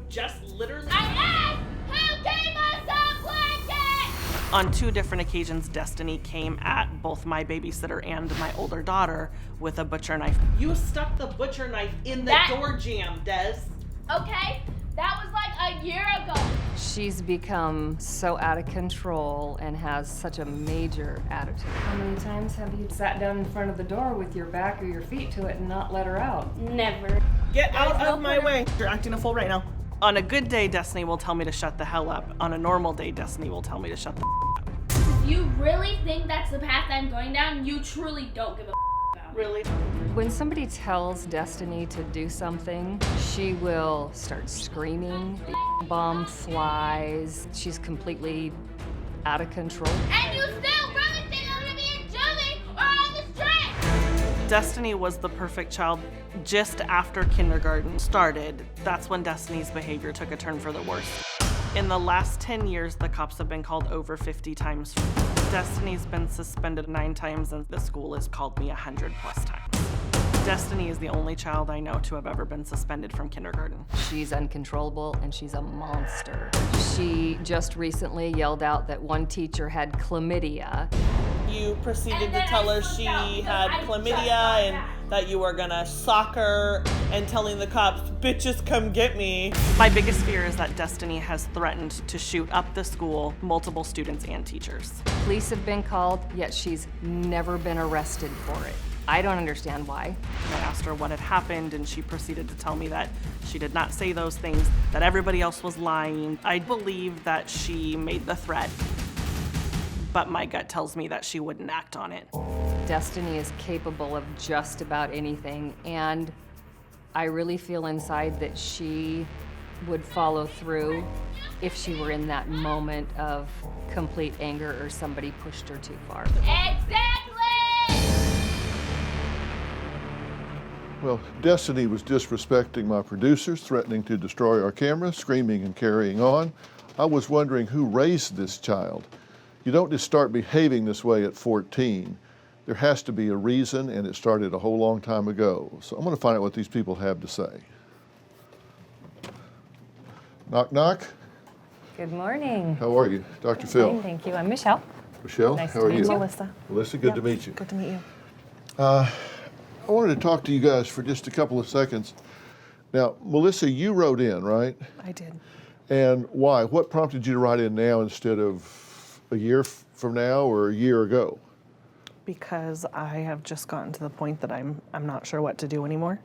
just literally... I asked who gave us a blanket! On 2 different occasions, Destoni came at both my babysitter and my older daughter with a butcher knife. You stuck the butcher knife in the door jamb, Des. Okay, that was like a year ago. She's become so out of control and has such a major attitude. How many times have you sat down in front of the door with your back or your feet to it and not let her out? Never. Get out of my way. You're acting a fool right now. On a good day, Destoni will tell me to shut the hell up. On a normal day, Destoni will tell me to shut the up. If you really think that's the path I'm going down, you truly don't give a about. Really? When somebody tells Destoni to do something, she will start screaming. The bomb flies. She's completely out of control. And you still really think I'm gonna be in juvie or on the street? Destoni was the perfect child just after kindergarten started. That's when Destini's behavior took a turn for the worse. In the last 10 years, the cops have been called over 50 times. Destini's been suspended 9 times, and the school has called me 100+ times. Destoni is the only child I know to have ever been suspended from kindergarten. She's uncontrollable and she's a monster. She just recently yelled out that one teacher had chlamydia. You proceeded to tell her she had chlamydia and that you were gonna sock her and telling the cops, bitches come get me. My biggest fear is that Destoni has threatened to shoot up the school, multiple students and teachers. Police have been called, yet she's never been arrested for it. I don't understand why. I asked her what had happened, and she proceeded to tell me that she did not say those things, that everybody else was lying. I believe that she made the threat, but my gut tells me that she wouldn't act on it. Destoni is capable of just about anything, and I really feel inside that she would follow through if she were in that moment of complete anger or somebody pushed her too far. Exactly! Well, Destoni was disrespecting my producers, threatening to destroy our camera, screaming and carrying on. I was wondering who raised this child. You don't just start behaving this way at 14. There has to be a reason, and it started a whole long time ago. So I'm going to find out what these people have to say. Knock, knock. Good morning. How are you? Dr. Phil. Fine, thank you. I'm Michelle. Michelle, Nice how to are meet you? you. Melissa. Melissa, good to meet you. Good to meet you. I wanted to talk to you guys for just a couple of seconds. Now, Melissa, you wrote in, right? I did. And why? What prompted you to write in now instead of a year from now or a year ago? Because I have just gotten to the point that I'm not sure what to do anymore.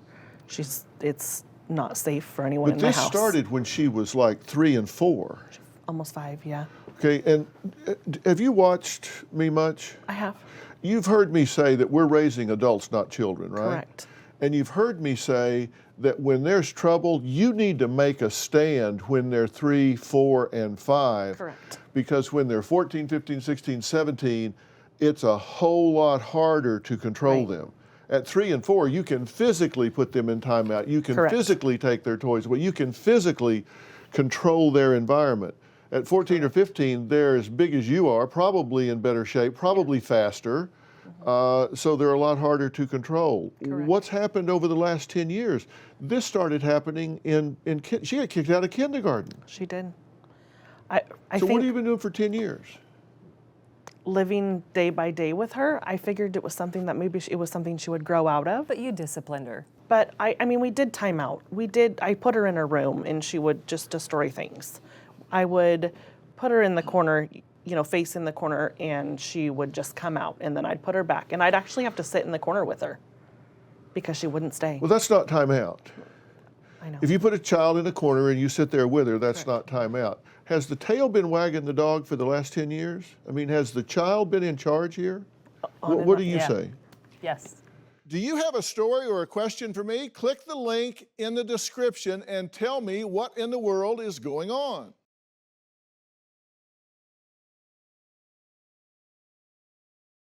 It's not safe for anyone But in my this house. started when she was like 3 and 4. Almost 5, yeah. Okay, and have you watched me much? I have. You've heard me say that we're raising adults, not children, right? Correct. And you've heard me say that when there's trouble, you need to make a stand when they're 3, 4, and 5. Correct. Because when they're 14, 15, 16, 17, it's a whole lot harder to control them. At 3 and 4, you can physically put them in timeout. You can Correct. physically take their toys away. You can physically control their environment. At 14 or 15, they're as big as you are, probably in better shape, probably faster, so they're a lot harder to control. Correct. What's happened over the last 10 years? This started happening she got kicked out of kindergarten. She did. I So think what have you been doing for 10 years? living day by day with her, I figured it was something that maybe it was something she would grow out of. But you disciplined her. But I mean, we did time out. I put her in her room and she would just destroy things. I would put her in the corner, face in the corner, and she would just come out, and then I'd put her back. And I'd actually have to sit in the corner with her because she wouldn't stay. Well, that's not time out. I know. If you put a child in a corner and you sit there with her, that's not time out. Has the tail been wagging the dog for the last 10 years? I mean, has the child been in charge here? What do you say? Yes. Do you have a story or a question for me? Click the link in the description and tell me what in the world is going on.